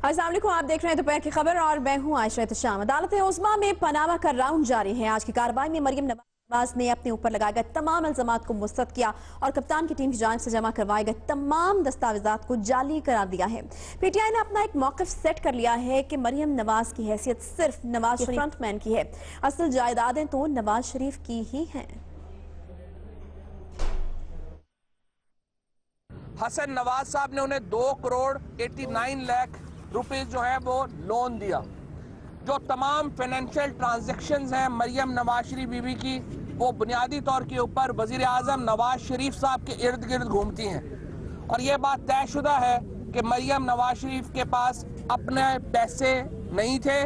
अस्सलाम वालेकुम, आप देख रहे हैं दोपहर की खबर और मैं हूं आयशा एहतशाम। अदालत उज़्मा में पनामा का राउंड जारी है। आज की कार्रवाई में मरियम नवाज ने अपने ऊपर लगाए गए तमाम इल्जामात को मुस्तरद किया और कप्तान की टीम की जानिब से जमा करवाए गए तमाम दस्तावेजात को जाली करार दिया है। पीटीआई ने अपना एक मौक़िफ़ सेट कर लिया है कि मरियम नवाज की हैसियत सिर्फ नवाज शरीफ फ्रंटमैन की है, असल जायदादें तो नवाज शरीफ की ही हैं। हसन नवाज साहब ने उन्हें 2 करोड़ 89 लाख रुपए जो है वो लोन दिया। जो तमाम फाइनेंशियल ट्रांजैक्शंस हैं मरियम नवाज शरीफ बीबी की, वो बुनियादी तौर के ऊपर वजीर आज़म नवाज शरीफ साहब के इर्द गिर्द घूमती हैं। और ये बात तयशुदा है कि मरियम नवाज शरीफ के पास अपने पैसे नहीं थे,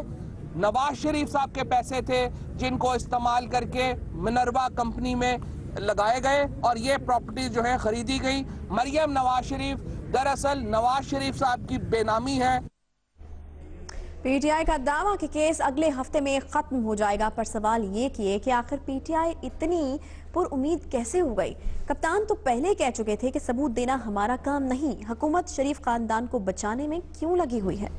नवाज शरीफ साहब के पैसे थे जिनको इस्तेमाल करके मिनर्वा कंपनी में लगाए गए और ये प्रॉपर्टी जो है खरीदी गई। मरियम नवाज शरीफ दरअसल नवाज शरीफ साहब की बेनामी है। पीटीआई का दावा कि केस अगले हफ्ते में खत्म हो जाएगा, पर सवाल ये किए कि आखिर पीटीआई इतनी पुरउम्मीद कैसे हो गई। कप्तान तो पहले कह चुके थे कि सबूत देना हमारा काम नहीं, हुकूमत शरीफ खानदान को बचाने में क्यों लगी हुई है।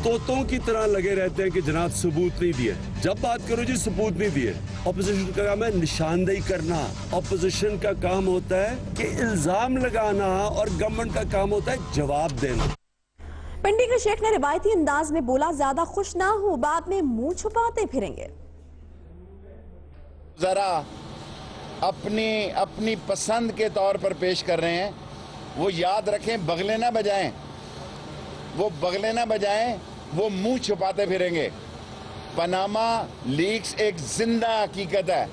तोतों की तरह लगे रहते हैं कि जनाब सबूत नहीं दिए। जब बात करो जी सबूत नहीं दिए, अपोजिशन का काम है निशानदेही करना, अपोजिशन का काम होता है कि इल्जाम लगाना और गवर्नमेंट का काम होता है जवाब देना। पिंडी के शेख ने रिवायती अंदाज में बोला, ज्यादा खुश ना हो, बाद में मुंह छुपाते फिरेंगे। जरा अपनी पसंद के तौर पर पेश कर रहे हैं, वो याद रखें बगले ना बजाएं, वो मुंह छुपाते फिरेंगे। पनामा लीक्स एक जिंदा हकीकत है।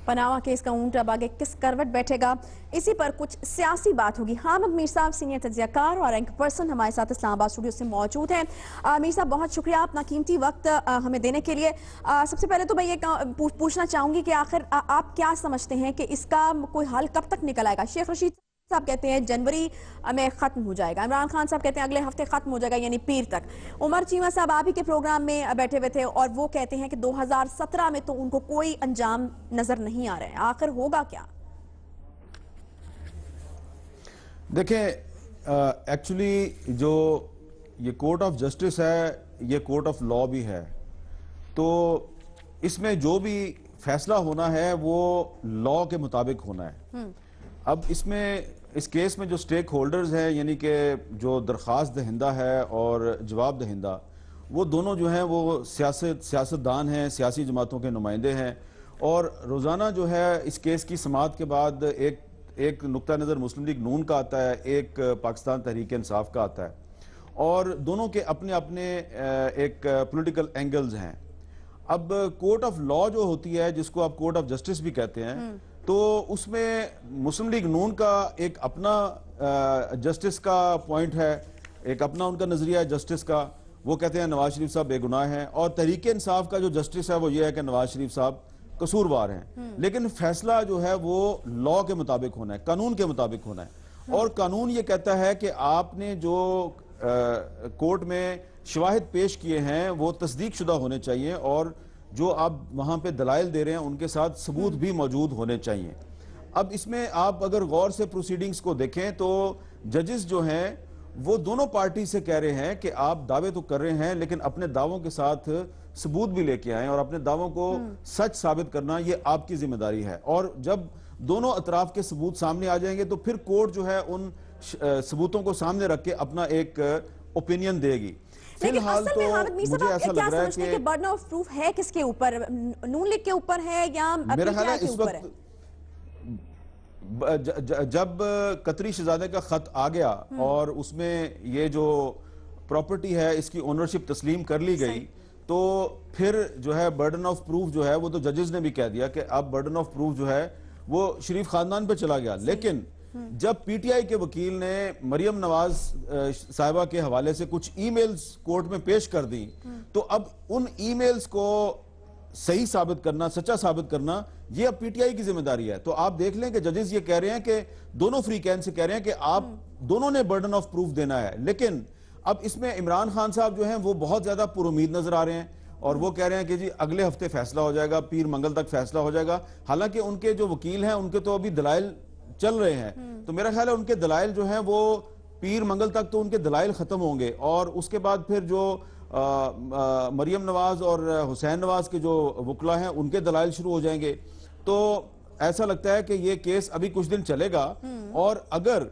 पनामा केस का ऊंट अब आगे किस करवट बैठेगा, इसी पर कुछ सियासी बात होगी। हामिद मीर साहब सीनियर तज्जियाकार और एंकर पर्सन हमारे साथ इस्लामाबाद स्टूडियो से मौजूद हैं। मीर साहब बहुत शुक्रिया अपना कीमती वक्त हमें देने के लिए। सबसे पहले तो मैं ये पूछना चाहूंगी कि आखिर आप क्या समझते हैं कि इसका कोई हल कब तक निकल आएगा। शेख रशीद साहब कहते हैं जनवरी में खत्म हो जाएगा, इमरान खान साहब कहते हैं अगले हफ्ते खत्म हो जाएगा यानी पीर तक। उमर चीमा साहब आप ही के प्रोग्राम में बैठे हुए थे और वो कहते हैं कि 2017 में तो उनको कोई अंजाम नजर नहीं आ रहा है, आखिर होगा क्या। देखें एक्चुअली जो ये कोर्ट ऑफ जस्टिस है, ये कोर्ट ऑफ लॉ भी है, तो इसमें जो भी फैसला होना है वो लॉ के मुताबिक होना है। अब इस केस में जो स्टेक होल्डर्स हैं यानी कि जो दरख्वास्त दहिंदा है और जवाब दहिंदा, वो दोनों जो हैं वो सियासतदान हैं, सियासी जमातों के नुमाइंदे हैं। और रोज़ाना जो है इस केस की समाअत के बाद एक नुक्ता नज़र मुस्लिम लीग नून का आता है, एक पाकिस्तान तहरीक इंसाफ का आता है, और दोनों के अपने अपने एक पॉलिटिकल एंगल्स हैं। अब कोर्ट ऑफ लॉ जो होती है, जिसको आप कोर्ट ऑफ जस्टिस भी कहते हैं, तो उसमें मुस्लिम लीग नून का एक अपना जस्टिस का पॉइंट है, एक अपना उनका नजरिया है जस्टिस का। वो कहते हैं नवाज शरीफ साहब बेगुनाह हैं, और तहरीक इंसाफ का जो जस्टिस है वो ये है कि नवाज शरीफ साहब कसूरवार हैं। लेकिन फैसला जो है वो लॉ के मुताबिक होना है, कानून के मुताबिक होना है। और कानून ये कहता है कि आपने जो कोर्ट में शवाहिद पेश किए हैं वो तस्दीक शुदा होने चाहिए, और जो आप वहां पे दलाइल दे रहे हैं उनके साथ सबूत भी मौजूद होने चाहिए। अब इसमें आप अगर गौर से प्रोसीडिंग्स को देखें तो जजेस जो हैं वो दोनों पार्टी से कह रहे हैं कि आप दावे तो कर रहे हैं लेकिन अपने दावों के साथ सबूत भी लेके आए, और अपने दावों को सच साबित करना ये आपकी जिम्मेदारी है। और जब दोनों अतराफ के सबूत सामने आ जाएंगे तो फिर कोर्ट जो है उन सबूतों को सामने रख के अपना एक ओपिनियन देगी। फिलहाल तो मुझे ऐसा लग रहा है कि बर्डन ऑफ प्रूफ है किसके ऊपर, नून लीग के ऊपर है या मेरा ख्याल है इस वक्त जब कतरी शहजादे का खत आ गया और उसमें ये जो प्रॉपर्टी है इसकी ओनरशिप तस्लीम कर ली गई, तो फिर जो है बर्डन ऑफ प्रूफ जो है वो तो जजेस ने भी कह दिया कि अब बर्डन ऑफ प्रूफ जो है वो शरीफ खानदान पे चला गया। लेकिन जब पीटीआई के वकील ने मरियम नवाज साहिबा के हवाले से कुछ ईमेल्स कोर्ट में पेश कर दी, तो अब उन ईमेल्स को सही साबित करना, सच्चा साबित करना, ये अब पीटीआई की जिम्मेदारी है। तो आप देख लें कि जजेस ये कह रहे हैं कि दोनों फ्री कैन से कह रहे हैं कि आप दोनों ने बर्डन ऑफ प्रूफ देना है। लेकिन अब इसमें इमरान खान साहब जो हैं वो बहुत ज्यादा पुरुमीद नजर आ रहे हैं, और वो कह रहे हैं कि जी अगले हफ्ते फैसला हो जाएगा, पीर मंगल तक फैसला हो जाएगा। हालांकि उनके जो वकील हैं उनके तो अभी दलाइल चल रहे हैं, तो मेरा ख्याल है उनके दलाइल जो हैं वो پیر منگل تک تو ان کے دلائل ختم ہوں گے، اور اس کے بعد پھر جو مریم نواز اور حسین نواز کے جو وکلا ہیں ان کے دلائل شروع ہو جائیں گے. تو ایسا لگتا ہے کہ یہ کیس ابھی کچھ دن چلے گا، اور اگر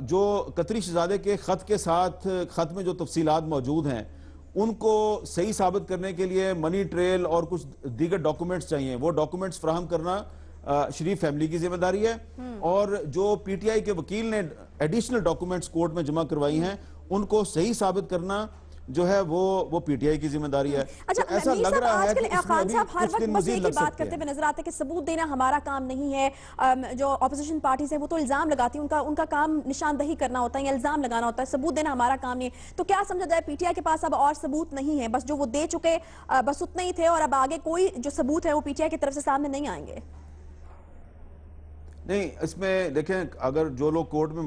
جو قطری شہزادے کے خط کے ساتھ خط میں جو تفصیلات موجود ہیں ان کو صحیح ثابت کرنے کے لیے منی ٹریل اور کچھ دیگر ڈاکومنٹس چاہیے، وہ ڈاکومنٹس فراہم کرنا شریف فیملی کی ذمہ داری ہے، اور جو پی ٹی آئی کے وکیل نے ایڈیشنل ڈاکومنٹس کورٹ میں جمع کروائی ہیں ان کو صحیح ثابت کرنا جو ہے وہ پی ٹی آئی کی ذمہ داری ہے. اچھا تو ایسا لگ رہا ہے کہ اس میں خان ابھی صاحب ہر کچھ وقت دن بس مزید ایک لگ ہی بات سکتے کرتے ہیں. ہوئے نظر آتے ہیں کہ ثبوت دینا ہمارا کام نہیں ہے. جو اپوزیشن پارٹیز ہیں وہ تو الزام لگاتی ہیں، ان کا کام نشاندہی کرنا ہوتا ہے یا الزام لگانا ہوتا ہے، ثبوت دینا ہمارا کام نہیں ہے. تو کیا سمجھا جائے پی ٹی آئی کے پاس اب اور ثبوت نہیں ہے، بس جو وہ دے چکے بس اتنے ہی تھے، اور اب آگے کوئی جو ثبوت ہے وہ پی ٹی آئی کی طرف سے سامنے نہیں آئیں گے؟ نہیں، اس میں دیکھیں اگر جو لوگ کورٹ میں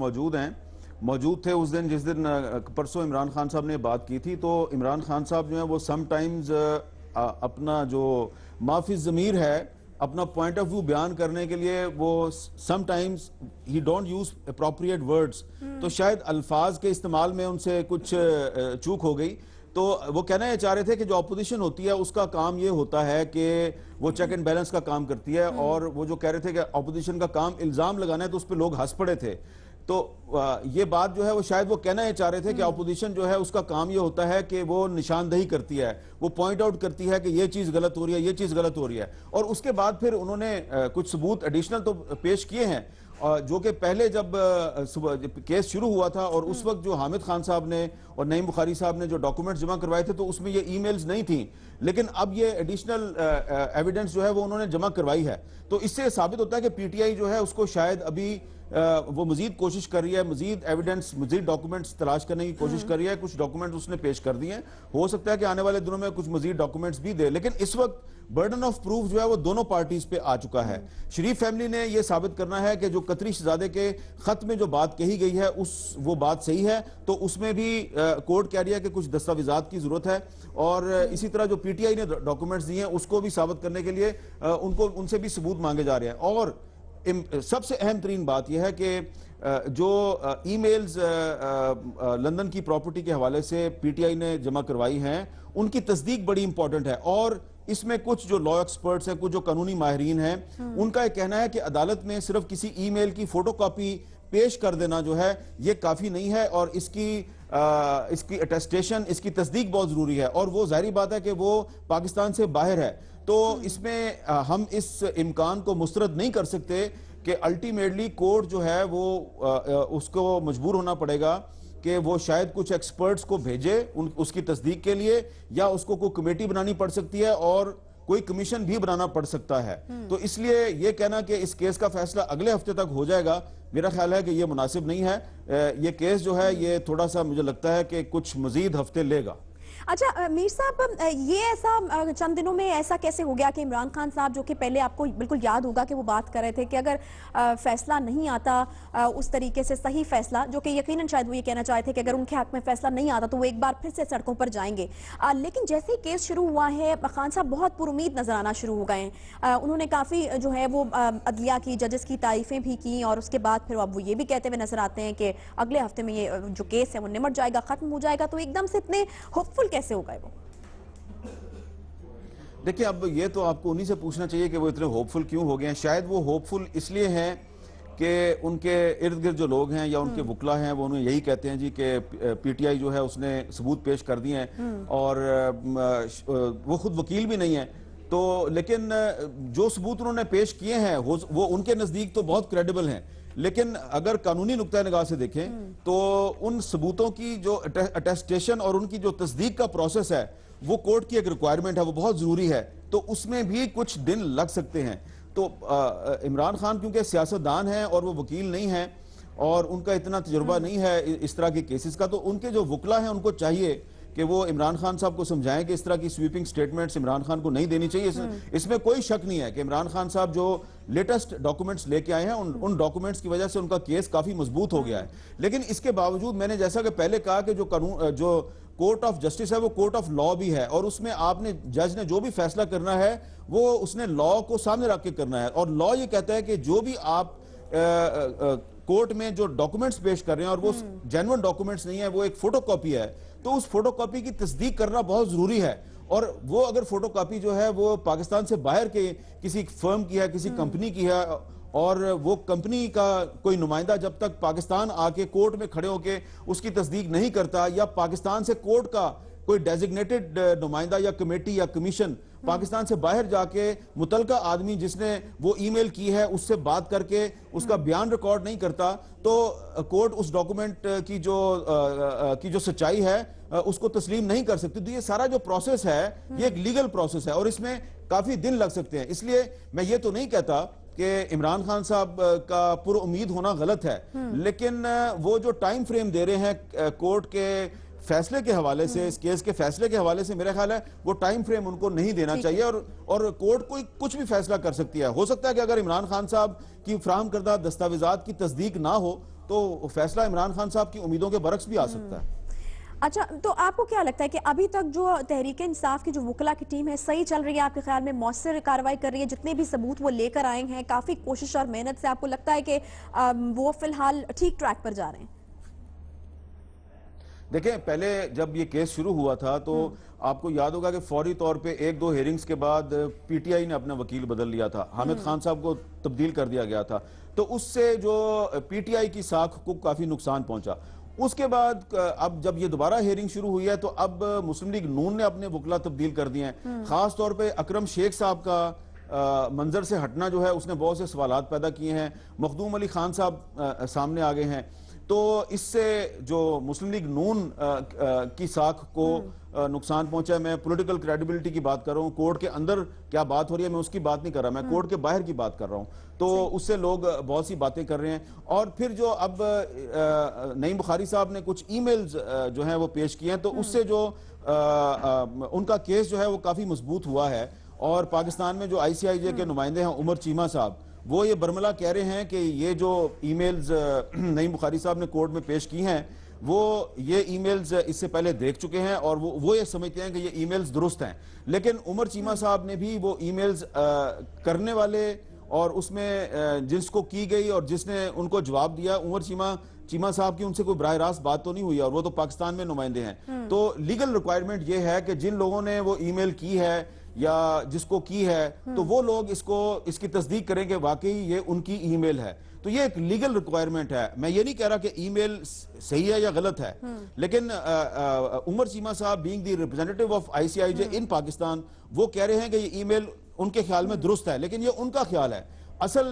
موجود تھے اس دن، جس دن پرسوں عمران خان صاحب نے بات کی تھی، تو عمران خان صاحب جو ہیں وہ سم ٹائمز اپنا جو معافی ضمیر ہے اپنا پوائنٹ آف ویو بیان کرنے کے لیے وہ some times he don't use appropriate words, تو شاید الفاظ کے استعمال میں ان سے کچھ چوک ہو گئی. تو وہ کہنا یہ چاہ رہے تھے کہ جو اپوزیشن ہوتی ہے اس کا کام یہ ہوتا ہے کہ وہ چیک اینڈ بیلنس کا کام کرتی ہے، اور وہ جو کہہ رہے تھے کہ اپوزیشن کا کام الزام لگانا ہے تو اس پہ لوگ ہنس پڑے تھے. تو یہ بات جو ہے وہ شاید وہ کہنا یہ چاہ رہے تھے کہ اپوزیشن جو ہے اس کا کام یہ ہوتا ہے کہ وہ نشاندہی کرتی ہے، وہ پوائنٹ آؤٹ کرتی ہے کہ یہ چیز غلط ہو رہی ہے، یہ چیز غلط ہو رہی ہے، اور اس کے بعد پھر انہوں نے کچھ ثبوت ایڈیشنل تو پیش کیے ہیں، جو کہ پہلے جب کیس شروع ہوا تھا اور اس وقت جو حامد خان صاحب نے اور نعیم بخاری صاحب نے جو ڈاکومنٹس جمع کروائے تھے تو اس میں یہ ای میلز نہیں تھیں، لیکن اب یہ ایڈیشنل ایویڈنس جو ہے وہ انہوں نے جمع کروائی ہے. تو اس سے ثابت ہوتا ہے کہ پی ٹی آئی جو ہے اس کو شاید ابھی وہ مزید کوشش کر رہی ہے، مزید ایویڈنس، مزید ڈاکومنٹس تلاش کرنے کی کوشش کر رہی ہے. کچھ ڈاکومنٹس اس نے پیش کر دیے ہیں، ہو سکتا ہے کہ آنے والے دنوں میں کچھ مزید ڈاکومنٹس بھی دے، لیکن اس وقت برڈن آف پروف جو ہے وہ دونوں پارٹیز پہ آ چکا ہے. شریف فیملی نے یہ ثابت کرنا ہے کہ جو قطری شہزادے کے خط میں جو بات کہی گئی ہے وہ بات صحیح ہے، تو اس میں بھی کورٹ کہہ رہی ہے کہ کچھ دستاویزات کی ضرورت ہے، اور اسی طرح جو پی ٹی آئی نے ڈاکومنٹس دیے ہیں اس کو بھی ثابت کرنے کے لیے ان سے بھی ثبوت مانگے جا رہے ہیں. اور سب سے اہم ترین بات یہ ہے کہ جو ای میلز لندن کی پراپرٹی کے حوالے سے پی ٹی آئی نے جمع کروائی ہیں ان کی تصدیق بڑی امپورٹنٹ ہے، اور اس میں کچھ جو لا ایکسپرٹس ہیں، کچھ جو قانونی ماہرین ہیں، ان کا یہ کہنا ہے کہ عدالت میں صرف کسی ای میل کی فوٹو کاپی پیش کر دینا جو ہے یہ کافی نہیں ہے، اور اس کی اٹیسٹیشن، اس کی تصدیق بہت ضروری ہے، اور وہ ظاہری بات ہے کہ وہ پاکستان سے باہر ہے. تو اس میں ہم اس امکان کو مسترد نہیں کر سکتے کہ الٹیمیٹلی کورٹ جو ہے وہ اس کو مجبور ہونا پڑے گا کہ وہ شاید کچھ ایکسپرٹس کو بھیجے اس کی تصدیق کے لیے، یا اس کو کوئی کمیٹی بنانی پڑ سکتی ہے اور کوئی کمیشن بھی بنانا پڑ سکتا ہے. تو اس لیے یہ کہنا کہ اس کیس کا فیصلہ اگلے ہفتے تک ہو جائے گا، میرا خیال ہے کہ یہ مناسب نہیں ہے. یہ کیس جو ہے یہ تھوڑا سا مجھے لگتا ہے کہ کچھ مزید ہفتے لے گا. اچھا میر صاحب، یہ ایسا چند دنوں میں ایسا کیسے ہو گیا کہ عمران خان صاحب، جو کہ پہلے آپ کو بالکل یاد ہوگا کہ وہ بات کر رہے تھے کہ اگر فیصلہ نہیں آتا اس طریقے سے صحیح فیصلہ، جو کہ یقیناً شاید وہ یہ کہنا چاہتے تھے کہ اگر ان کے حق میں فیصلہ نہیں آتا تو وہ ایک بار پھر سے سڑکوں پر جائیں گے، لیکن جیسے ہی کیس شروع ہوا ہے خان صاحب بہت پر امید نظر آنا شروع ہو گئے ہیں. انہوں نے کافی جو ہے وہ عدلیہ کی، ججز کی تعریفیں بھی کی، اور اس کے بعد پھر اب وہ یہ بھی کہتے ہوئے نظر آتے ہیں کہ اگلے ہفتے میں یہ جو کیس ہے وہ نمٹ جائے گا، ختم ہو جائے گا. تو ایک دم سے اتنے ہوپ فل کیسے ہو گئے وہ؟ دیکھیں اب یہ تو آپ کو انہی سے پوچھنا چاہیے کہ وہ اتنے ہوپ فل کیوں ہو گئے ہیں. شاید وہ ہوپ فل اس لیے ہیں کہ ان کے ارد گرد جو لوگ ہیں یا ان کے وکلا ہیں وہ انہیں یہی کہتے ہیں جی کہ پی ٹی آئی جو ہے اس نے ثبوت پیش کر دیے ہیں، اور وہ خود وکیل بھی نہیں ہے. تو لیکن جو ثبوت انہوں نے پیش کیے ہیں وہ ان کے نزدیک تو بہت کریڈیبل ہیں، لیکن اگر قانونی نقطہ نگاہ سے دیکھیں تو ان ثبوتوں کی جو اٹیسٹیشن اور ان کی جو تصدیق کا پروسیس ہے وہ کورٹ کی ایک ریکوائرمنٹ ہے، وہ بہت ضروری ہے. تو اس میں بھی کچھ دن لگ سکتے ہیں. تو عمران خان کیونکہ سیاستدان ہیں اور وہ وکیل نہیں ہیں اور ان کا اتنا تجربہ نہیں ہے اس طرح کے کیسز کا، تو ان کے جو وکلا ہیں ان کو چاہیے کہ وہ عمران خان صاحب کو سمجھائیں کہ اس طرح کی سویپنگ سٹیٹمنٹس عمران خان کو نہیں دینی چاہیے. اس میں کوئی شک نہیں ہے کہ عمران خان صاحب جو لیٹسٹ ڈاکومنٹس لے کے آئے ہیں ان ڈاکومنٹس کی وجہ سے ان کا کیس کافی مضبوط ہو گیا ہے. لیکن اس کے باوجود میں نے جیسا کہ پہلے کہا کہ جو کورٹ آف جسٹس ہے وہ کورٹ آف لا بھی ہے، اور اس میں آپ نے جج نے جو بھی فیصلہ کرنا ہے وہ اس نے لا کو سامنے رکھ کے کرنا ہے. اور لا یہ کہتا ہے کہ جو بھی آپ कोर्ट में जो डॉक्यूमेंट्स पेश कर रहे हैं और वो जेन्युइन डॉक्यूमेंट्स नहीं है, वो एक फोटो कॉपी है, तो उस फोटो कॉपी की तस्दीक करना बहुत जरूरी है। और वो अगर फोटो कॉपी जो है वो पाकिस्तान से बाहर के किसी फर्म की है, किसी कंपनी की है, और वो कंपनी का कोई नुमाइंदा जब तक पाकिस्तान आके कोर्ट में खड़े होके उसकी तस्दीक नहीं करता, या पाकिस्तान से कोर्ट का कोई डेजिग्नेटेड नुमाइंदा या कमेटी या कमीशन पाकिस्तान से बाहर जाके मुतलका आदमी जिसने वो ईमेल की है उससे बात करके उसका बयान रिकॉर्ड नहीं करता, तो कोर्ट उस डॉक्यूमेंट की जो सच्चाई है उसको तस्लीम नहीं कर सकती। तो ये सारा जो प्रोसेस है ये एक लीगल प्रोसेस है और इसमें काफी दिन लग सकते हैं। इसलिए मैं ये तो नहीं कहता कि इमरान खान साहब का पुर उम्मीद होना गलत है, लेकिन वो जो टाइम फ्रेम दे रहे हैं कोर्ट के फैसले के हवाले से, इस केस के फैसले के हवाले से, मेरा ख्याल है वो टाइम फ्रेम उनको नहीं देना चाहिए। और कोर्ट कोई कुछ भी फैसला कर सकती है। हो सकता है कि अगर इमरान खान साहब की फराहम करदा दस्तावेजात की तस्दीक ना हो तो फैसला इमरान खान साहब की उम्मीदों के बरक्स भी आ सकता है। अच्छा, तो आपको क्या लगता है कि अभी तक जो तहरीक इंसाफ की जो वकला की टीम है सही चल रही है? आपके ख्याल में मौसर कार्रवाई कर रही है? जितने भी सबूत वो लेकर आए हैं काफी कोशिश और मेहनत से, आपको लगता है कि वो फिलहाल ठीक ट्रैक पर जा रहे हैं? देखें, पहले जब ये केस शुरू हुआ था तो आपको याद होगा कि फौरी तौर पे 1-2 हेयरिंग्स के बाद पीटीआई ने अपना वकील बदल लिया था, हामिद खान साहब को तब्दील कर दिया गया था, तो उससे जो पीटीआई की साख को काफी नुकसान पहुंचा। उसके बाद अब जब ये दोबारा हेयरिंग शुरू हुई है तो अब मुस्लिम लीग नून ने अपने वकला तब्दील कर दिए हैं। खास तौर पे अकरम शेख साहब का मंजर से हटना जो है उसने बहुत से सवालात पैदा किए हैं। मखदूम अली खान साहब सामने आ गए हैं, तो इससे जो मुस्लिम लीग नून की साख को नुकसान पहुंचा है। मैं पॉलिटिकल क्रेडिबिलिटी की बात कर रहा हूं, कोर्ट के अंदर क्या बात हो रही है मैं उसकी बात नहीं कर रहा, मैं कोर्ट के बाहर की बात कर रहा हूं। तो उससे लोग बहुत सी बातें कर रहे हैं। और फिर जो अब नईम बुखारी साहब ने कुछ ईमेल्स जो हैं वो पेश किए हैं, तो उससे जो उनका केस जो है वो काफी मजबूत हुआ है। और पाकिस्तान में जो ICIJ के नुमाइंदे हैं उमर चीमा साहब, वो ये बरमला कह रहे हैं कि ये जो ईमेल्स नईम बुखारी साहब ने कोर्ट में पेश की हैं वो ये ईमेल्स इससे पहले देख चुके हैं और वो ये समझते हैं कि ये ईमेल्स दुरुस्त हैं। लेकिन उमर चीमा साहब ने भी वो ईमेल्स करने वाले और उसमें जिसको की गई और जिसने उनको जवाब दिया, उमर चीमा साहब की उनसे कोई बराह रास्त बात तो नहीं हुई और वो तो पाकिस्तान में नुमाइंदे हैं। तो लीगल रिक्वायरमेंट ये है कि जिन लोगों ने वो ईमेल की है या जिसको की है तो वो लोग इसकी तस्दीक करें कि वाकई ये उनकी ईमेल है। तो ये एक लीगल रिक्वायरमेंट है। मैं ये नहीं कह रहा कि ईमेल सही है या गलत है, लेकिन उमर चीमा साहब being the representative of ICIJ इन पाकिस्तान, वो कह रहे हैं कि ये ईमेल उनके ख्याल में दुरुस्त है, लेकिन ये उनका ख्याल है। असल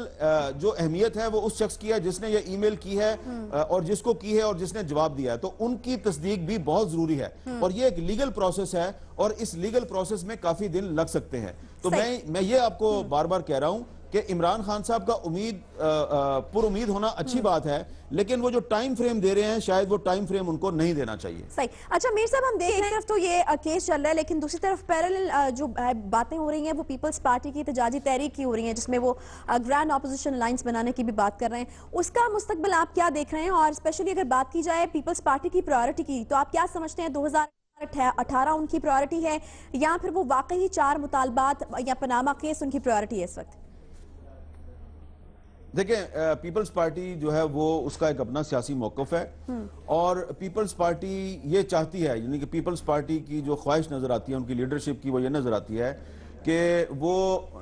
जो अहमियत है वो उस शख्स की है जिसने ये ईमेल की है और जिसको की है और जिसने जवाब दिया है, तो उनकी तस्दीक भी बहुत जरूरी है। और ये एक लीगल प्रोसेस है और इस लीगल प्रोसेस में काफी दिन लग सकते हैं। तो मैं ये आपको बार बार कह रहा हूं कि इमरान खान साहब का पुर उम्मीद होना अच्छी बात है, लेकिन वो जो टाइम फ्रेम दे रहे हैं शायद वो टाइम फ्रेम उनको नहीं देना चाहिए। सही। अच्छा मीर साहब, हम देख रहे हैं एक तरफ तो ये केस चल रहा है, लेकिन दूसरी तरफ पैरेलल जो बातें हो रही हैं वो पीपल्स पार्टी की एहतजाजी तहरीक की हो रही हैं, जिसमें वो ग्रैंड ऑपोजिशन अलायंस बनाने की भी बात कर रहे हैं। उसका मुस्तकबिल आप क्या देख रहे हैं? और स्पेशली अगर बात की जाए पीपल्स पार्टी की प्रायोरिटी की, तो आप क्या समझते हैं 2018 उनकी प्रायोरिटी है या फिर वो वाकई 4 मुतालबात या पनामा केस उनकी प्रायोरिटी है इस वक्त? देखें, पीपल्स पार्टी जो है वो उसका एक अपना सियासी मौक़िफ़ है और पीपल्स पार्टी ये चाहती है, यानी कि पीपल्स पार्टी की जो ख्वाहिश नज़र आती है उनकी लीडरशिप की, वो ये नज़र आती है कि वो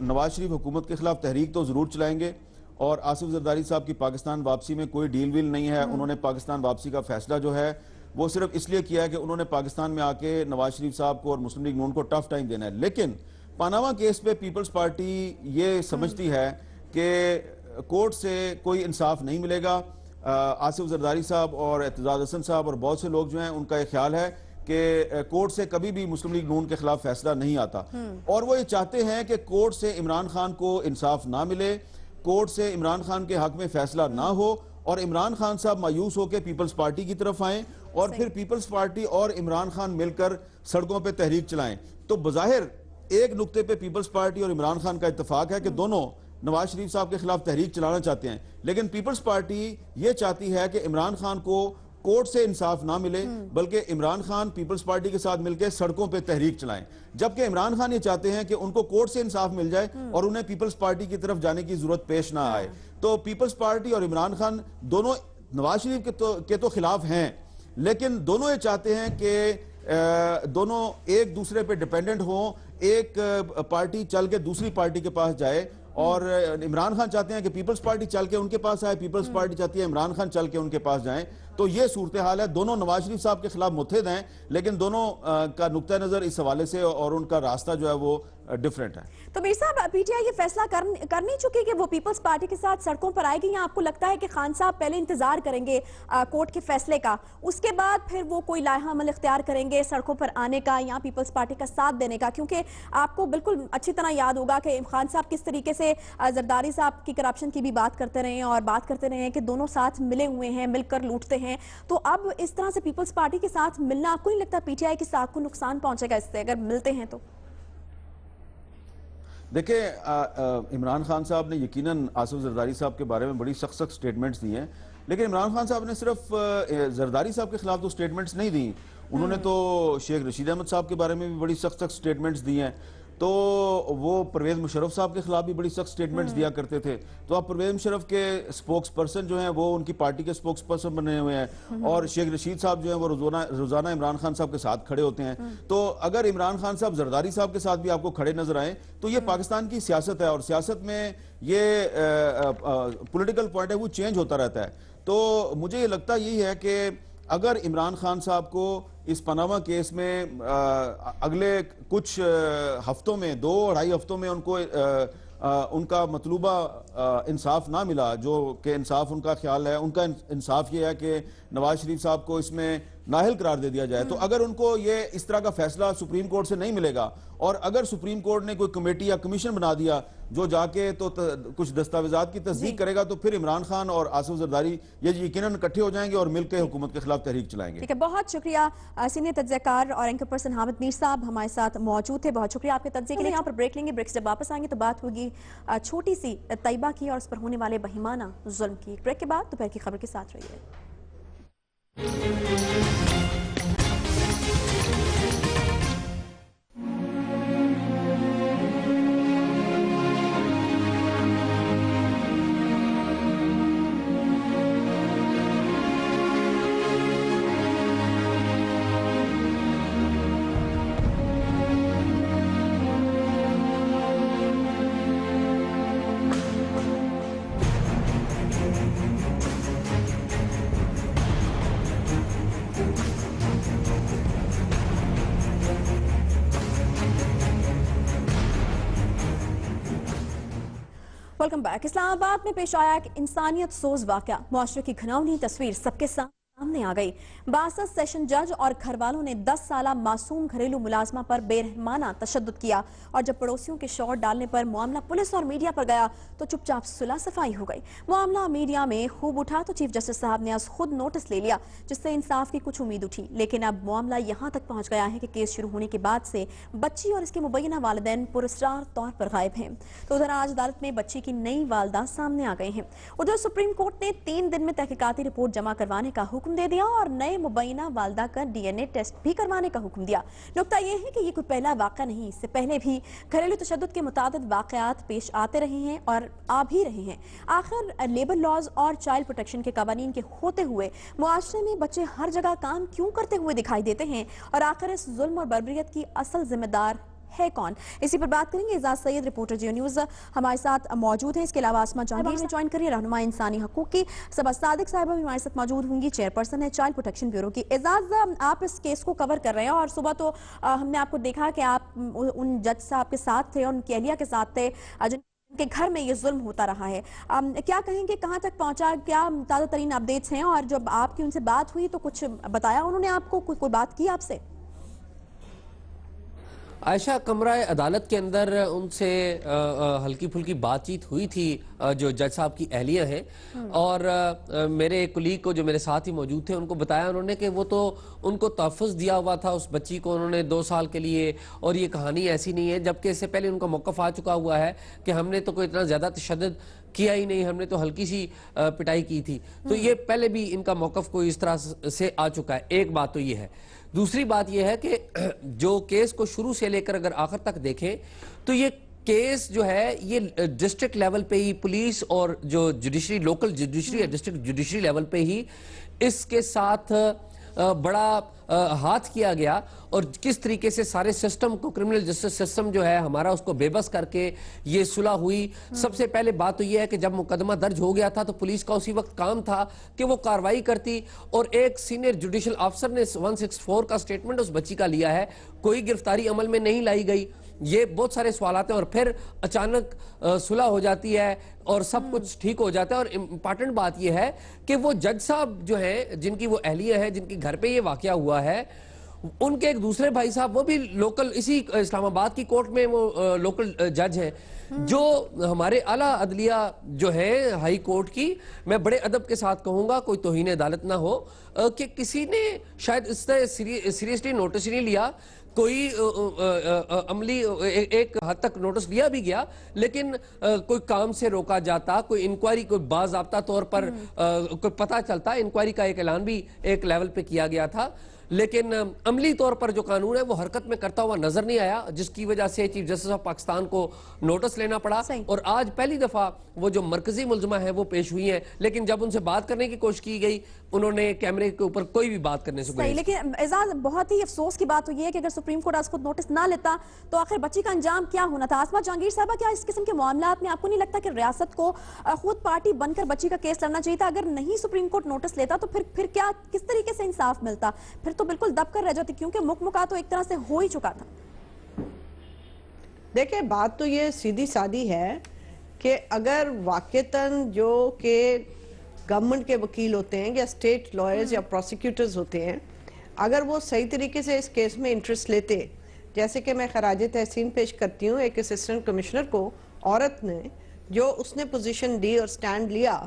नवाज शरीफ हुकूमत के खिलाफ तहरीक तो ज़रूर चलाएंगे और आसिफ जरदारी साहब की पाकिस्तान वापसी में कोई डील वील नहीं है। उन्होंने पाकिस्तान वापसी का फैसला जो है वो सिर्फ इसलिए किया है कि उन्होंने पाकिस्तान में आके नवाज शरीफ साहब को और मुस्लिम लीग नून को टफ टाइम देना है। लेकिन पनामा केस पे पीपल्स पार्टी ये समझती है कि कोर्ट से कोई इंसाफ नहीं मिलेगा। आसिफ जरदारी साहब और एतजाज हसन साहब और बहुत से लोग जो हैं उनका ये ख्याल है कि कोर्ट से कभी भी मुस्लिम लीग नून के खिलाफ फैसला नहीं आता और वो ये चाहते हैं कि कोर्ट से इमरान खान को इंसाफ ना मिले, कोर्ट से इमरान खान के हक में फैसला ना हो और इमरान खान साहब मायूस होकर पीपल्स पार्टी की तरफ आएं और फिर पीपल्स पार्टी और इमरान खान मिलकर सड़कों पर तहरीक चलाएं। तो बज़ाहिर एक नुक्ते पे पीपल्स पार्टी और इमरान खान का इत्तेफाक है कि दोनों नवाज शरीफ साहब के खिलाफ तहरीक चलाना चाहते हैं, लेकिन पीपल्स पार्टी ये चाहती है कि इमरान खान को कोर्ट से इंसाफ ना मिले बल्कि इमरान खान पीपल्स पार्टी के साथ मिलकर सड़कों पे तहरीक चलाएं, जबकि इमरान खान ये चाहते हैं कि उनको कोर्ट से इंसाफ मिल जाए और उन्हें पीपल्स पार्टी की तरफ जाने की जरूरत पेश ना आए। तो पीपल्स पार्टी और इमरान खान दोनों नवाज शरीफ के तो खिलाफ हैं, लेकिन दोनों ये चाहते हैं कि दोनों एक दूसरे पे डिपेंडेंट हों, एक पार्टी चल के दूसरी पार्टी के पास जाए, और इमरान खान चाहते हैं कि पीपल्स पार्टी चल के उनके पास आए, पीपल्स पार्टी चाहती है इमरान खान चल के उनके पास जाएं। तो ये सूरत हाल है। दोनों नवाज शरीफ साहब के खिलाफ मुत्तहिद हैं, लेकिन दोनों का नुक्ता नजर इस हवाले से और उनका रास्ता जो है वो डिफरेंट है। तो मीर साहब, पीटीआई ये फैसला कर नहीं चुकी कि वो पीपल्स पार्टी के साथ सड़कों पर आएगी, या आपको लगता है कि खान साहब पहले इंतजार करेंगे कोर्ट के फैसले का, उसके बाद फिर वो कोई लाहा अमल इख्तियार करेंगे सड़कों पर आने का या पीपल्स पार्टी का साथ देने का? क्योंकि आपको बिल्कुल अच्छी तरह याद होगा कि खान साहब किस तरीके से जरदारी साहब की करप्शन की भी बात करते रहे हैं और बात करते रहे हैं कि दोनों साथ मिले हुए हैं, मिलकर लूटते हैं। तो अब इस तरह से पीपल्स पार्टी के साथ मिलना, आपको नहीं लगता पीटीआई की साख को नुकसान पहुंचेगा इससे अगर मिलते हैं तो? देखिए, इमरान खान साहब ने यकीनन आसिफ जरदारी साहब के बारे में बड़ी सख्त सख्त स्टेटमेंट्स दी हैं, लेकिन इमरान खान साहब ने सिर्फ जरदारी साहब के खिलाफ तो स्टेटमेंट्स नहीं दी, उन्होंने तो शेख रशीद अहमद साहब के बारे में भी बड़ी सख्त सख्त स्टेटमेंट्स दी हैं। तो वो परवेज मुशर्रफ साहब के खिलाफ भी बड़ी सख्त स्टेटमेंट्स दिया करते थे। तो अब परवेज मुशर्रफ के स्पोक्स पर्सन जो हैं वो उनकी पार्टी के स्पोक्स पर्सन बने हुए हैं, और शेख रशीद साहब जो हैं वो रोजाना इमरान खान साहब के साथ खड़े होते हैं। तो अगर इमरान खान साहब जरदारी साहब के साथ भी आपको खड़े नजर आए तो ये पाकिस्तान की सियासत है, और सियासत में ये पॉलिटिकल पॉइंट है वो चेंज होता रहता है। तो मुझे ये लगता यही है कि अगर इमरान खान साहब को इस पनामा केस में अगले कुछ हफ्तों में, 2-2.5 हफ्तों में उनका मतलूबा इंसाफ ना मिला, जो कि इंसाफ उनका ख्याल है, उनका इंसाफ ये है कि नवाज शरीफ साहब को इसमें नाअहल करार दे दिया जाए, तो अगर उनको ये इस तरह का फैसला सुप्रीम कोर्ट से नहीं मिलेगा, और अगर सुप्रीम कोर्ट ने कोई कमेटी या कमीशन बना दिया जो जाके तो कुछ दस्तावेजात की तस्दीक करेगा, तो फिर इमरान खान और आसिफ जरदारी ये यकीनन इकट्ठे हो जाएंगे और मिलकर हुकूमत के खिलाफ तहरीक चलाएंगे। ठीक है, बहुत शुक्रिया सीनियर तज्ज़ियाकार और एंकर पर्सन हामिद मीर साहब हमारे साथ मौजूद थे। बहुत शुक्रिया आपके तज्ज़िये के लिए। यहाँ पर ब्रेक लेंगे, ब्रेक से जब वापस आएंगे तो बात होगी छोटी सी तैयबा की और उस पर होने वाले बहिमाना जुल्म की। ब्रेक के बाद दोपहर की खबर के साथ रहिए। Welcome back. इस्लामाबाद में पेश आया एक इंसानियत सोज वाकया, मुआशरे की घिनौनी तस्वीर सबके सामने आ गई। बासठ सेशन जज और घर वालों ने 10 साला मासूम घरेलू मुलाजमा पर बेरहमाना तशद्दुद किया, और जब पड़ोसियों के शोर डालने पर मामला पुलिस और मीडिया पर गया तो चुपचाप सुलह सफाई हो गई। मामला मीडिया में खूब उठा तो चीफ जस्टिस साहब ने आज खुद नोटिस ले लिया, जिससे इंसाफ की कुछ उम्मीद उठी। लेकिन अब मामला यहाँ तक पहुँच गया है कि केस शुरू होने के बाद से बच्ची और इसके मुबैना वालिदैन पुरस्कार तौर पर गायब हैं। तो उधर आज अदालत में बच्ची की नई वालदा सामने आ गई हैं। उधर सुप्रीम कोर्ट ने 3 दिन में तहकीकाती रिपोर्ट जमा करवाने का हुक्म दे दिया और नए मुबैना वालदा का डीएनए टेस्ट भी करवाने का हुक्म दिया। नुकता यह है कि ये कोई पहला वाक़या नहीं, इससे पहले भी घरेलू तशद्दुद के मुताबिक वाक़यात पेश आते रहे हैं और आ भी रहे हैं। आखिर लेबर लॉज और चाइल्ड प्रोटेक्शन के कवानीन के होते हुए मुआशरे में बच्चे हर जगह काम क्यों करते हुए दिखाई देते हैं, और आखिर इस जुल्म और बर्बरियत की असल जिम्मेदार है कौन? इसी पर बात करेंगे। एजाज सैयद, रिपोर्टर जियो न्यूज़ हमारे साथ मौजूद है। इसके अलावा आसमा जहांगीर ने ज्वाइन करिए, रहनुमा इंसानी हकूक की। सबा सादिक साहिबा भी हमारे साथ मौजूद होंगी, चेयरपर्सन है चाइल्ड प्रोटेक्शन ब्यूरो की। एजाज, आप इस केस को कवर कर रहे हैं और सुबह तो हमने आपको देखा कि आप उन जज साहब के साथ थे और उनकी अहलिया के साथ थे जिनके घर में ये जुल्म होता रहा है। क्या कहेंगे, कहाँ तक पहुंचा, क्या ताज़ा तरीन अपडेट्स हैं, और जब आपकी उनसे बात हुई तो कुछ बताया उन्होंने आपको, कोई बात की आपसे? आयशा, कमरा अदालत के अंदर उनसे हल्की फुल्की बातचीत हुई थी जो जज साहब की अहलिया हैं, और मेरे एक कुलीग को जो मेरे साथ ही मौजूद थे उनको बताया उन्होंने कि वो तो उनको तहफ़्फ़ुज़ दिया हुआ था उस बच्ची को उन्होंने 2 साल के लिए, और ये कहानी ऐसी नहीं है, जबकि इससे पहले उनका मौक़िफ़ आ चुका हुआ है कि हमने तो कोई इतना ज़्यादा तशद्दुद کیا ہی نہیں, ہم نے تو ہلکی سی پٹائی کی تھی. تو یہ پہلے بھی ان کا موقف کوئی اس طرح سے آ چکا ہے. ایک بات تو یہ ہے. دوسری بات یہ ہے کہ جو کیس کو شروع سے لے کر اگر آخر تک دیکھیں تو یہ کیس جو ہے یہ ڈسٹرکٹ لیول پہ ہی پولیس اور جو جوڈیشری, لوکل جوڈیشری یا ڈسٹرکٹ جوڈیشری لیول پہ ہی اس کے ساتھ بڑا ہاتھ کیا گیا, اور کس طریقے سے سارے سسٹم کو, کرمنل جسٹس سسٹم جو ہے ہمارا, اس کو بے بس کر کے یہ صلح ہوئی. سب سے پہلے بات تو یہ ہے کہ جب مقدمہ درج ہو گیا تھا تو پولیس کا اسی وقت کام تھا کہ وہ کاروائی کرتی, اور ایک سینئر جوڈیشل آفسر نے 164 کا سٹیٹمنٹ اس بچی کا لیا ہے, کوئی گرفتاری عمل میں نہیں لائی گئی. یہ بہت سارے سوالات ہیں, اور پھر اچانک صلح ہو جاتی ہے اور سب کچھ ٹھیک ہو جاتا ہے. اور امپارٹنٹ بات یہ ہے کہ وہ جج صاحب جو ہیں, جن کی وہ اہلیہ ہے, جن کی گھر پہ یہ واقعہ ہوا ہے, ان کے ایک دوسرے بھائی صاحب وہ بھی لوکل اسی اسلام آباد کی کورٹ میں وہ لوکل جج ہیں, جو ہمارے اعلیٰ عدلیہ جو ہے ہائی کورٹ کی, میں بڑے ادب کے ساتھ کہوں گا, کوئی توہین عدالت نہ ہو, کہ کسی نے شاید اس طرح سیریسلی نوٹس نہیں لیا, کوئی عملی ایک حد تک نوٹس لیا بھی گیا, لیکن کوئی کام سے روکا جاتا, کوئی انکوائری, کوئی باضابطہ طور پر کوئی پتہ چلتا. انکوائری کا ایک اعلان بھی ایک لیول پہ کیا گیا تھا, لیکن عملی طور پر جو قانون ہے وہ حرکت میں کرتا ہوا نظر نہیں آیا, جس کی وجہ سے چیف جسٹس آف پاکستان کو نوٹس لینا پڑا. اور آج پہلی دفعہ وہ جو مرکزی ملزمہ ہیں وہ پیش ہوئی ہیں, لیکن جب ان سے بات کرنے کی کوشش کی گئی انہوں نے کیمرے کے اوپر کوئی بھی بات کرنے سے صحیح. لیکن اعزاز, بہت ہی افسوس کی بات تو یہ ہے کہ اگر سپریم کورٹ آج خود نوٹس نہ لیتا تو آخر بچی کا انجام کیا ہونا تھا. آسما جہانگیر صاحبہ, کیا اس قسم کے معاملات میں آپ کو نہیں لگتا کہ ریاست کو خود پارٹی بن کر بچی کا کیس لڑنا چاہیے تھا؟ اگر نہیں سپریم کورٹ نوٹس لیتا تو پھر کیا, کس طریقے سے انصاف ملتا؟ پھر تو بالکل دب کر رہ جاتی, کیونکہ مکا تو ایک طرح سے ہو ہی چکا تھا. دیکھیں, بات تو یہ سیدھی سادی ہے کہ اگر واقعتاً جو کہ گورنمنٹ کے وکیل ہوتے ہیں یا اسٹیٹ لائرز یا پروسیکیوٹرز ہوتے ہیں, اگر وہ صحیح طریقے سے اس کیس میں انٹرسٹ لیتے, جیسے کہ میں خراج تحسین پیش کرتی ہوں ایک اسسٹنٹ کمشنر کو, عورت نے جو اس نے پوزیشن دی اور سٹینڈ لیا,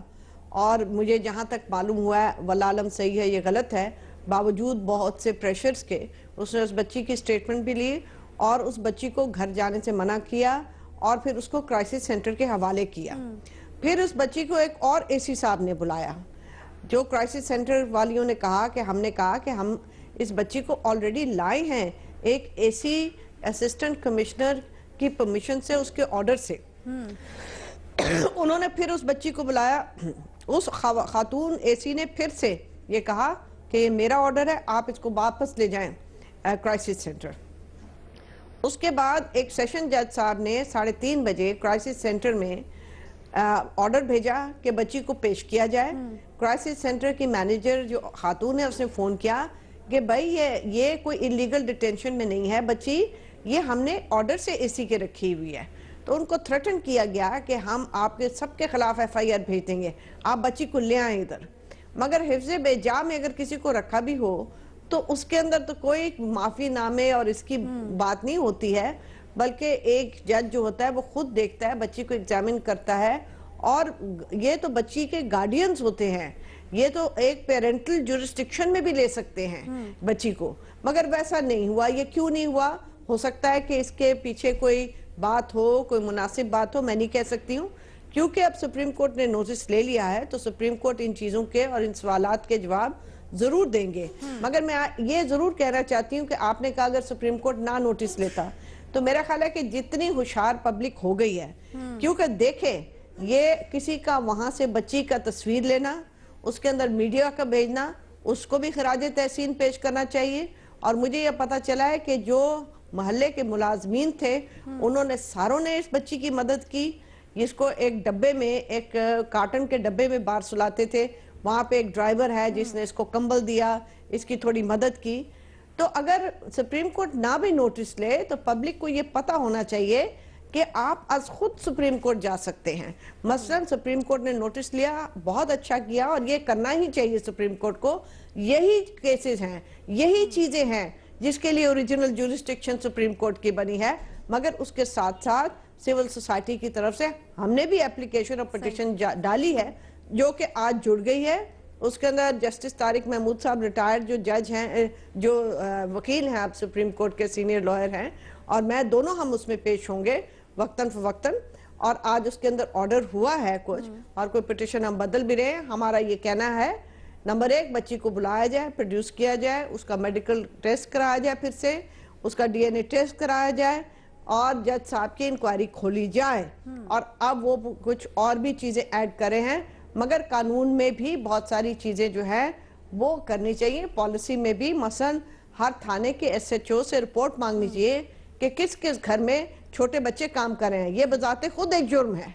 اور مجھے جہاں تک معلوم ہوا ہے واللہ عالم صحیح ہے یہ غلط ہے, باوجود بہت سے پریشرز کے اس نے اس بچی کی سٹیٹمنٹ بھی لی اور اس بچی کو گھر جانے سے منع کیا, اور پھر اس کو کرائسس سینٹر کے حوالے کیا. پھر اس بچی کو ایک اور اے سی صاحب نے بلایا, جو کرائسس سینٹر والیوں نے کہا کہ ہم نے کہا کہ ہم اس بچی کو آلریڈی لائے ہیں ایک اے سی اسسٹنٹ کمشنر کی پرمیشن سے, اس کے آرڈر سے. انہوں نے پھر اس بچی کو بلایا, اس خاتون اے سی نے پھر سے یہ کہا کہ یہ میرا آرڈر ہے, آپ اس کو واپس لے جائیں کرائسس سینٹر. اس کے بعد ایک سیشن جج صاحب نے 3:30 بجے کرائسس سینٹر میں آرڈر بھیجا کہ بچی کو پیش کیا جائے. کرائسس سینٹر کی مینیجر جو خاتون ہے اس نے فون کیا کہ بھائی یہ کوئی انلیگل ڈیٹینشن میں نہیں ہے بچی, یہ ہم نے آرڈر سے اے سی کے رکھی ہوئی ہے. تو ان کو تھریٹن کیا گیا کہ ہم آپ کے سب کے خلاف ایف آئی آر بھیج دیں گے, آپ بچی کو لے آئیں ادھر. مگر حفظ بے جا میں اگر کسی کو رکھا بھی ہو تو اس کے اندر تو کوئی معافی نامے اور اس کی بات نہیں ہوتی ہے, بلکہ ایک جج جو ہوتا ہے وہ خود دیکھتا ہے, بچی کو ایگزامن کرتا ہے, اور یہ تو بچی کے گارڈینز ہوتے ہیں, یہ تو ایک پیرنٹل جورسڈکشن میں بھی لے سکتے ہیں بچی کو. مگر ویسا نہیں ہوا. یہ کیوں نہیں ہوا؟ ہو سکتا ہے کہ اس کے پیچھے کوئی بات ہو, کوئی مناسب بات ہو, میں نہیں کہہ سکتی ہوں, کیونکہ اب سپریم کورٹ نے نوٹس لے لیا ہے تو سپریم کورٹ ان چیزوں کے اور ان سوالات کے جواب ضرور دیں گے. مگر میں یہ ضرور کہنا چاہتی ہوں کہ آپ نے کہا اگر سپریم کورٹ نہ نوٹس لیتا, تو میرا خیال ہے کہ جتنی ہوشیار پبلک ہو گئی ہے, کیونکہ دیکھیں یہ کسی کا وہاں سے بچی کا تصویر لینا, اس کے اندر میڈیا کا بھیجنا, اس کو بھی خراج تحسین پیش کرنا چاہیے. اور مجھے یہ پتا چلا ہے کہ جو محلے کے ملازمین تھے انہوں نے ساروں نے اس بچی کی مدد کی. جس کو ایک ڈبے میں, ایک کارٹن کے ڈبے میں باہر سلاتے تھے, وہاں پہ ایک ڈرائیور ہے جس نے اس کو کمبل دیا, اس کی تھوڑی مدد کی. تو اگر سپریم کورٹ نہ بھی نوٹس لے تو پبلک کو یہ پتا ہونا چاہیے کہ آپ از خود سپریم کورٹ جا سکتے ہیں. مثلا سپریم کورٹ نے نوٹس لیا, بہت اچھا کیا, اور یہ کرنا ہی چاہیے سپریم کورٹ کو. یہی کیسز ہیں, یہی چیزیں ہیں جس کے لیے اوریجنل جورسڈکشن سپریم کورٹ کی بنی ہے. مگر اس کے ساتھ ساتھ سول سوسائٹی کی طرف سے ہم نے بھی اپلیکیشن اور پٹیشن ڈالی ہے جو کہ آج جڑ گئی ہے. اس کے اندر جسٹس طارق محمود صاحب ریٹائرڈ جو جج ہیں, جو وکیل ہیں آپ سپریم کورٹ کے سینئر لائر ہیں, اور میں دونوں ہم اس میں پیش ہوں گے وقتاً فوقتاً. और आज उसके अंदर ऑर्डर हुआ है कुछ, और कोई पिटिशन हम बदल भी रहे हैं। हमारा ये कहना है, नंबर 1, बच्ची को बुलाया जाए, प्रोड्यूस किया जाए, उसका मेडिकल टेस्ट कराया जाए, फिर से उसका DNA टेस्ट कराया जाए, और जज साहब की इंक्वायरी खोली जाए। और अब वो कुछ और भी चीजें ऐड करे हैं, मगर कानून में भी बहुत सारी चीजें जो है वो करनी चाहिए। पॉलिसी में भी मसलन हर थाने के SHO से रिपोर्ट मांगनी चाहिए कि किस किस घर में छोटे बच्चे काम कर रहे हैं। ये बजाते खुद एक जुर्म है।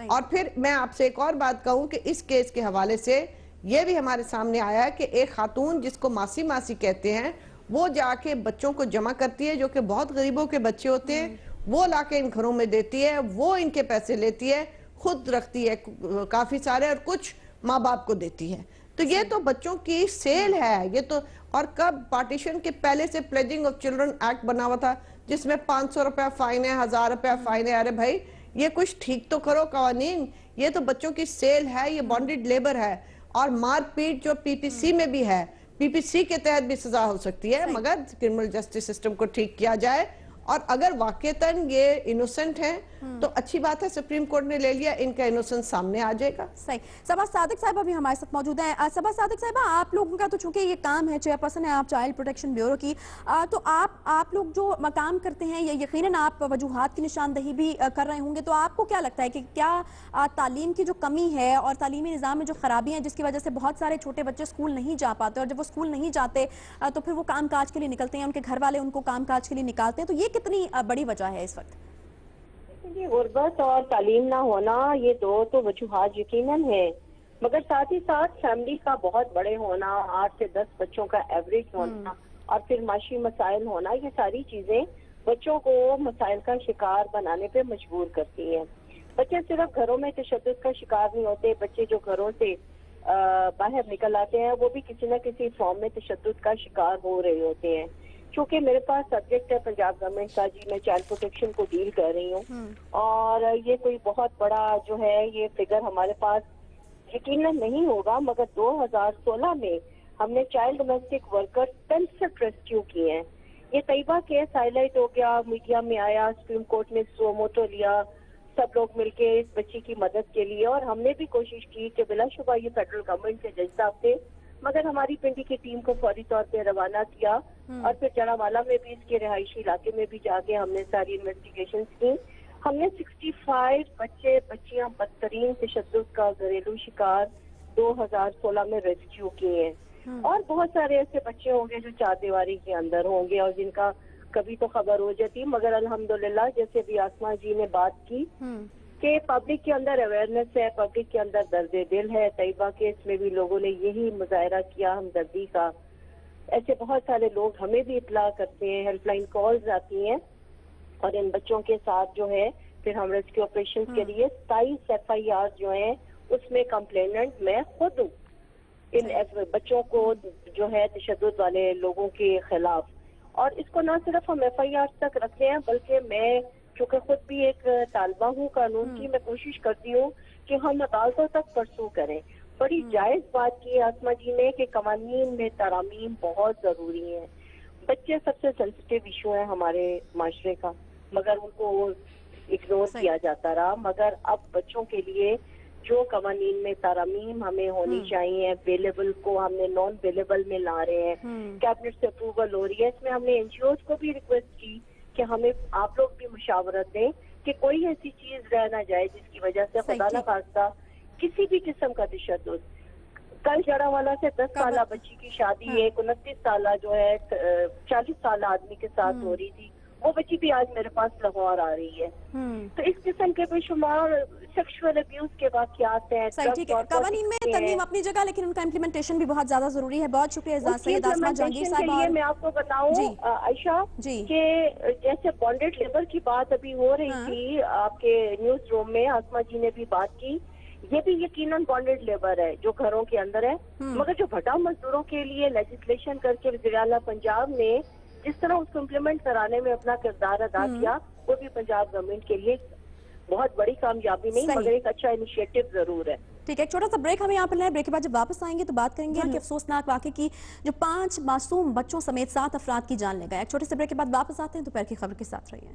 और फिर मैं आपसे एक और बात कहूं कि इस केस के हवाले से ये भी हमारे सामने आया है कि एक खातून जिसको मासी मासी कहते हैं, वो जाके बच्चों को जमा करती है, जो कि बहुत गरीबों के बच्चे होते हैं, वो लाके इन घरों में देती है, वो इनके पैसे लेती है, खुद रखती है काफी सारे, और कुछ माँ बाप को देती है। तो ये तो बच्चों की सेल है ये तो। और कब पार्टीशन के पहले से प्लेजिंग ऑफ चिल्ड्रन एक्ट बना हुआ था, जिसमें 500 रुपया फाइन है, 1000 रुपया फाइन है। अरे भाई, ये कुछ ठीक तो करो कानून। ये तो बच्चों की सेल है, ये बॉन्डेड लेबर है। और मारपीट जो PPC में भी है, PPC के तहत भी सजा हो सकती है, मगर क्रिमिनल जस्टिस सिस्टम को ठीक किया जाए। और अगर वाकईतन ये इनोसेंट हैं तो अच्छी बात है, सुप्रीम कोर्ट ने ले लिया, इनका इनोसेंस सामने आ जाएगा। सही। सबा सादिक साहिबा भी हमारे साथ मौजूद हैं। सबा सादिक साहिबा, आप लोगों का तो चूंकि ये काम है, चेयरपर्सन है आप चाइल्ड प्रोटेक्शन ब्यूरो की, तो आप लोग जो काम करते हैं, ये यकीनन आप वजूहात की निशानदही भी कर रहे होंगे। तो आपको क्या लगता है कि क्या तालीम की जो कमी है और तालीमी निज़ाम में जो खराबियाँ हैं, जिसकी वजह से बहुत सारे छोटे बच्चे स्कूल नहीं जा पाते, और जब वो स्कूल नहीं जाते तो फिर वो काम काज के लिए निकलते हैं, उनके घर वाले उनको काम काज के लिए निकालते हैं, तो ये कितनी बड़ी वजह है इस वक्त? ये गुर्बत और तालीम ना होना, ये दो तो वजूहात यकीनन है, मगर साथ ही साथ फैमिली का बहुत बड़े होना, 8 से 10 बच्चों का एवरेज होना, और फिर माशी मसाइल होना, ये सारी चीजें बच्चों को मसाइल का शिकार बनाने पे मजबूर करती हैं। बच्चे सिर्फ घरों में तशद्दुद का शिकार नहीं होते, बच्चे जो घरों से बाहर निकल आते हैं वो भी किसी न किसी फॉर्म में तशद्दुद का शिकार हो रहे होते हैं। क्योंकि मेरे पास सब्जेक्ट है पंजाब गवर्नमेंट का, जी मैं चाइल्ड प्रोटेक्शन को डील कर रही हूँ, और ये कोई बहुत बड़ा जो है ये फिगर हमारे पास यकीनन नहीं होगा, मगर 2016 में हमने चाइल्ड डोमेस्टिक वर्कर 65 रेस्क्यू किए हैं। ये तैयबा केस हाईलाइट हो गया, मीडिया में आया, सुप्रीम कोर्ट ने सो मोटो लिया, सब लोग मिलके इस बच्ची की मदद के लिए, और हमने भी कोशिश की कि बिलाशुबा ये फेडरल गवर्नमेंट के जज साहब थे, मगर हमारी पिंडी की टीम को फौरी तौर पे रवाना किया, और फिर जनावाला में भी इसके रिहायशी इलाके में भी जाके हमने सारी इन्वेस्टिगेशन की। हमने 65 बच्चे बच्चियां बदतरीन तशद्दुद का घरेलू शिकार 2016 में रेस्क्यू किए हैं, और बहुत सारे ऐसे बच्चे होंगे जो चारदीवारी के अंदर होंगे और जिनका कभी तो खबर हो जाती, मगर अल्हम्दुलिल्लाह जैसे भी आसमा जी ने बात की कि पब्लिक के अंदर अवेयरनेस है, पब्लिक के अंदर दर्द दिल है। तैयबा केस में भी लोगों ने यही मुजाहरा किया हमदर्दी का। ऐसे बहुत सारे लोग हमें भी इतला करते हैं, हेल्पलाइन कॉल्स आती हैं, और इन बच्चों के साथ जो है फिर हम रेस्क्यू ऑपरेशन के लिए 27 FIR जो है उसमें कंप्लेनेंट मैं खुद हूँ इन बच्चों को जो है तशद्दुद वाले लोगों के खिलाफ। और इसको ना सिर्फ हम FIR तक रखते हैं, बल्कि मैं चूँकि खुद भी एक तालबा हूँ कानून की, मैं कोशिश करती हूँ कि हम अदालतों तक परसू करें। बड़ी जायज बात की आसमा जी ने कि कवानीन में तरामीम बहुत जरूरी है। बच्चे सबसे सेंसिटिव इशू है हमारे माशरे का, मगर उनको इग्नोर किया जाता रहा। मगर अब बच्चों के लिए जो कवानीन में तरामीम हमें होनी चाहिए, अवेलेबल को हमने नॉन अवेलेबल में ला रहे हैं, कैबिनेट से अप्रूवल हो रही है। इसमें हमने NGOs को भी रिक्वेस्ट की कि हमें आप लोग भी मुशावरत दें कि कोई ऐसी चीज रह ना जाए जिसकी वजह से खुदा न खास्ता किसी भी किस्म का तशद्दुद। कल जड़ावाला से 10 साल बच्ची की शादी एक 29 साल जो है 40 साल आदमी के साथ हो रही थी, वो बच्ची भी आज मेरे पास लाहौर आ रही है। तो इस किस्म के बेशुमार सेक्सुअल अब्यूज के वाकयात हैं। सही, ठीक है। कवानीन में तरमीम अपनी जगह, लेकिन उनका इम्प्लीमेंटेशन भी बहुत ज्यादा जरूरी है। बहुत शुक्रिया सैयद आसमा जहांगीर साहब। मैं आपको बताऊं आयशा कि जैसे बॉन्डेड लेबर की बात अभी हो रही थी आपके न्यूज रूम में, आसमा जी ने भी बात की, ये भी यकीनन बॉन्डेड लेबर है जो घरों के अंदर है, मगर जो भटा मजदूरों के लिए लेजिस्लेशन करके वज़ीर आला पंजाब ने जिस तरह उसको इम्प्लीमेंट कराने में अपना किरदार अदा किया, वो भी पंजाब गवर्नमेंट के लिए बहुत बड़ी कामयाबी नहीं मगर एक अच्छा इनिशिएटिव जरूर है। ठीक है, एक छोटा सा ब्रेक हमें यहाँ पर लेना है। ब्रेक के बाद जब वापस आएंगे तो बात करेंगे कि अफसोसनाक वाकये की जो 5 मासूम बच्चों समेत 7 अफराद की जान ले गए। एक छोटे से ब्रेक के बाद वापस आते हैं, दोपहर की खबर के साथ रहिए।